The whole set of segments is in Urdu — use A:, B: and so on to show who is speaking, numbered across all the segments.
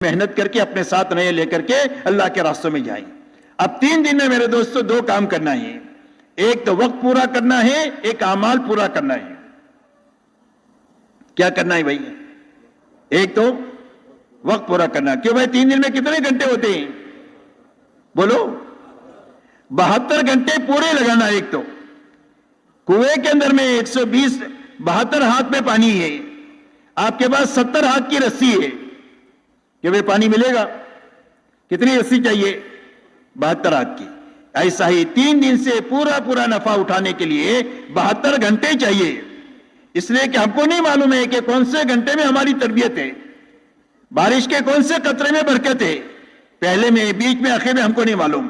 A: محنت کر کے اپنے ساتھ نئے لے کر کے اللہ کے راستوں میں جائیں۔ اب 3 دن میں میرے دوستو 2 کام کرنا ہے، ایک تو وقت پورا کرنا ہے، ایک اعمال پورا کرنا ہے۔ کیا کرنا ہے بھائی؟ ایک تو وقت پورا کرنا۔ کیوں بھائی 3 دن میں کتنے گھنٹے ہوتے ہیں؟ بولو 72 گھنٹے پورے لگانا۔ ایک تو کنویں کے اندر میں 172 ہاتھ میں پانی ہے، آپ کے پاس 70 ہاتھ کی رسی ہے، کہ وہ پانی ملے گا؟ کتنی رسی چاہیے؟ 72 ہاتھ کی۔ ایسا ہی 3 دن سے پورا نفع اٹھانے کے لیے 72 گھنٹے چاہیے۔ اس لیے کہ ہم کو نہیں معلوم ہے کہ کون سے گھنٹے میں ہماری تربیت ہے، بارش کے کون سے قطرے میں برکت ہے، پہلے میں، بیچ میں، آخر میں ہم کو نہیں معلوم۔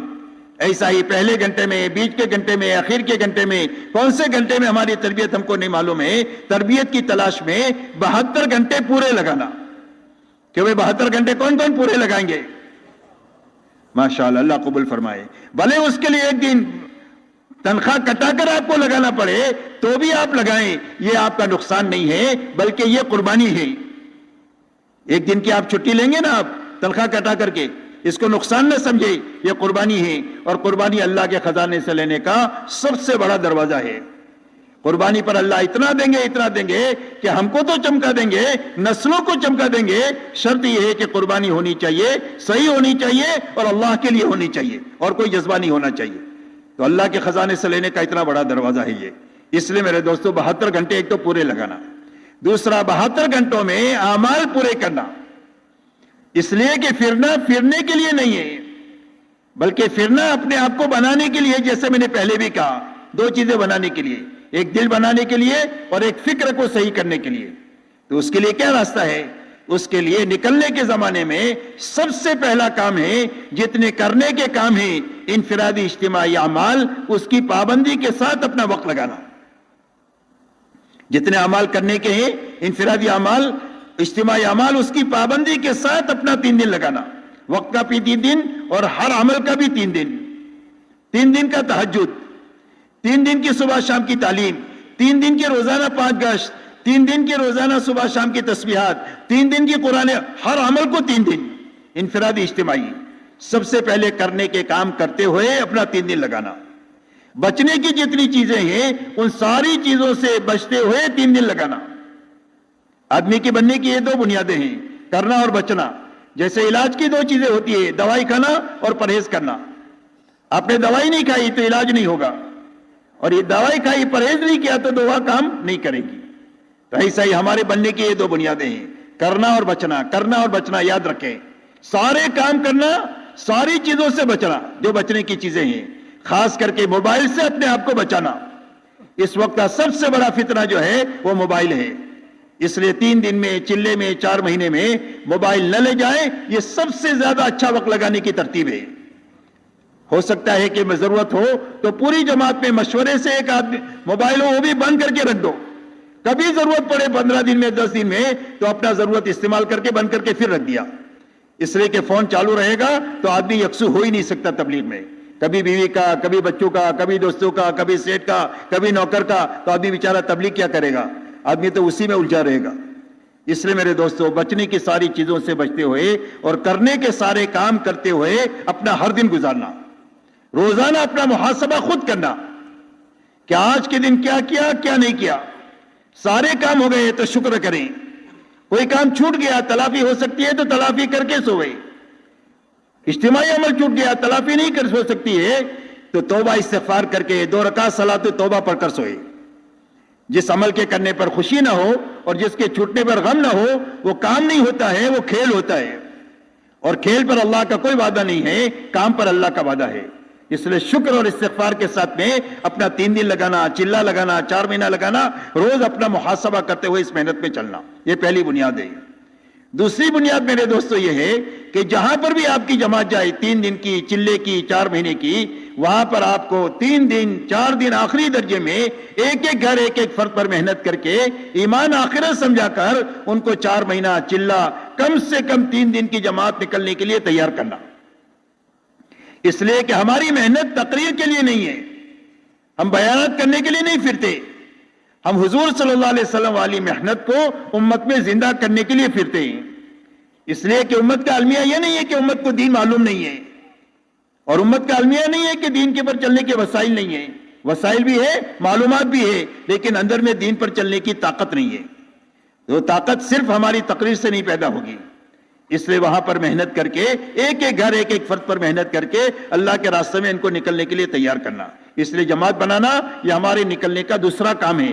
A: ایسا ہی پہلے گھنٹے میں، بیچ کے گھنٹے میں، آخر کے گھنٹے میں، کون سے گھنٹے میں ہماری تربیت ہم کو نہیں معلوم ہے۔ تربیت کی تلاش میں 72 گھنٹے پورے لگانا۔ کہ وہ 72 گھنٹے کون کون پورے لگائیں گے؟ ماشاءاللہ، اللہ قبول فرمائے۔ بھلے اس کے لیے ایک دن تنخواہ کٹا کر آپ کو لگانا پڑے تو بھی آپ لگائیں، یہ آپ کا نقصان نہیں ہے بلکہ یہ قربانی ہے۔ ایک دن کی آپ چھٹی لیں گے نا، آپ تنخواہ کٹا کر کے، اس کو نقصان نہ سمجھے، یہ قربانی ہے۔ اور قربانی اللہ کے خزانے سے لینے کا سب سے بڑا دروازہ ہے۔ قربانی پر اللہ اتنا دیں گے کہ ہم کو تو چمکا دیں گے، نسلوں کو چمکا دیں گے۔ شرط یہ ہے کہ قربانی ہونی چاہیے، صحیح ہونی چاہیے، اور اللہ کے لیے ہونی چاہیے، اور کوئی جذبہ نہیں ہونا چاہیے۔ تو اللہ کے خزانے سے لینے کا اتنا بڑا دروازہ ہے یہ۔ اس لیے میرے دوستو 72 گھنٹے ایک تو پورے لگانا، دوسرا 72 گھنٹوں میں اعمال پورے کرنا۔ اس لیے کہ پھرنے کے لیے نہیں ہے، بلکہ پھرنا اپنے آپ کو بنانے کے لیے۔ جیسے میں نے پہلے بھی کہا، 2 چیزیں بنانے کے لیے، ایک دل بنانے کے لیے اور ایک فکر کو صحیح کرنے کے لیے۔ تو اس کے لیے کیا راستہ ہے؟ اس کے لیے نکلنے کے زمانے میں سب سے پہلا کام ہے، جتنے کرنے کے کام ہیں انفرادی اجتماعی اعمال، اس کی پابندی کے ساتھ اپنا وقت لگانا۔ جتنے اعمال کرنے کے ہیں، انفرادی اعمال، اجتماعی اعمال، اس کی پابندی کے ساتھ اپنا 3 دن لگانا۔ وقت کا بھی 3 دن اور ہر عمل کا بھی 3 دن۔ 3 دن کا تہجد، 3 دن کی صبح شام کی تعلیم، 3 دن کی روزانہ 5 گشت، 3 دن کی روزانہ صبح شام کی تسبیحات، 3 دن کی قرآن، ہر عمل کو 3 دن انفرادی اجتماعی۔ سب سے پہلے کرنے کے کام کرتے ہوئے اپنا 3 دن لگانا۔ بچنے کی جتنی چیزیں ہیں ان ساری چیزوں سے بچتے ہوئے 3 دن لگانا۔ آدمی کے بننے کی یہ 2 بنیادیں ہیں، کرنا اور بچنا۔ جیسے علاج کی 2 چیزیں ہوتی ہیں، دوائی کھانا اور پرہیز کرنا۔ آپ نے دوائی نہیں کھائی تو علاج نہیں ہوگا، اور یہ دوائی کھائی پرہیز نہیں کیا تو دوا کام نہیں کرے گی۔ تو ایسا ہی ہمارے بننے کی یہ 2 بنیادیں ہیں، کرنا اور بچنا۔ کرنا اور بچنا یاد رکھیں، سارے کام کرنا، ساری چیزوں سے بچنا جو بچنے کی چیزیں ہیں، خاص کر کے موبائل سے اپنے آپ کو بچانا۔ اس وقت کا سب سے بڑا فتنہ جو ہے وہ موبائل ہے۔ اس لیے 3 دن میں، چلے میں، 4 مہینے میں موبائل نہ لے جائیں، یہ سب سے زیادہ اچھا وقت لگانے کی ترتیب ہے۔ ہو سکتا ہے کہ ضرورت ہو تو پوری جماعت میں مشورے سے ایک آدمی موبائل ہو وہ بھی بند کر کے رکھ دو۔ کبھی ضرورت پڑے 15 دن میں، 10 دن میں، تو اپنا ضرورت استعمال کر کے بند کر کے پھر رکھ دیا۔ اس لیے کہ فون چالو رہے گا تو آدمی یکسو ہو ہی نہیں سکتا تبلیغ میں، کبھی بیوی کا، کبھی بچوں کا، کبھی دوستوں کا، کبھی سیٹ کا، کبھی نوکر کا، تو آدمی بیچارہ تبلیغ کیا کرے گا؟ آدمی تو اسی میں الجھا رہے گا۔ اس لیے میرے دوستو بچنے کی ساری چیزوں سے بچتے ہوئے اور کرنے کے سارے کام کرتے ہوئے اپنا ہر دن گزارنا، روزانہ اپنا محاسبہ خود کرنا کہ آج کے دن کیا کیا، کیا نہیں کیا۔ سارے کام ہو گئے تو شکر کریں، کوئی کام چھوٹ گیا تلافی ہو سکتی ہے تو تلافی کر کے سوئے، اجتماعی عمل چھوٹ گیا تلافی نہیں کر سو سکتی ہے تو توبہ استغفار کر کے 2 رکعت صلاۃ توبہ پڑھ کر سوئے۔ جس عمل کے کرنے پر خوشی نہ ہو اور جس کے چھوٹنے پر غم نہ ہو وہ کام نہیں ہوتا ہے، وہ کھیل ہوتا ہے، اور کھیل پر اللہ کا کوئی وعدہ نہیں ہے، کام پر اللہ کا وعدہ ہے۔ اس لیے شکر اور استغفار کے ساتھ میں اپنا 3 دن لگانا، چلہ لگانا، 4 مہینہ لگانا، روز اپنا محاسبہ کرتے ہوئے اس محنت میں چلنا، یہ پہلی بنیاد ہے۔ دوسری بنیاد میرے دوستو یہ ہے کہ جہاں پر بھی آپ کی جماعت جائے 3 دن کی، چلے کی، 4 مہینے کی، وہاں پر آپ کو 3 دن 4 دن آخری درجے میں ایک ایک گھر، ایک ایک فرد پر محنت کر کے ایمان آخرت سمجھا کر ان کو 4 مہینہ چلہ، کم سے کم 3 دن کی جماعت نکلنے کے لیے تیار کرنا۔ اس لیے کہ ہماری محنت تقریر کے لیے نہیں ہے، ہم بیانات کرنے کے لیے نہیں پھرتے، ہم حضور صلی اللہ علیہ وسلم والی محنت کو امت میں زندہ کرنے کے لیے پھرتے ہیں۔ اس لیے کہ امت کا المیہ یہ نہیں ہے کہ امت کو دین معلوم نہیں ہے، اور امت کا المیہ نہیں ہے کہ دین کے پر چلنے کے وسائل نہیں ہیں، وسائل بھی ہے، معلومات بھی ہے، لیکن اندر میں دین پر چلنے کی طاقت نہیں ہے۔ وہ طاقت صرف ہماری تقریر سے نہیں پیدا ہوگی، اس لیے وہاں پر محنت کر کے ایک ایک گھر ایک ایک فرد پر محنت کر کے اللہ کے راستے میں ان کو نکلنے کے لیے تیار کرنا، اس لیے جماعت بنانا یہ ہمارے نکلنے کا دوسرا کام ہے۔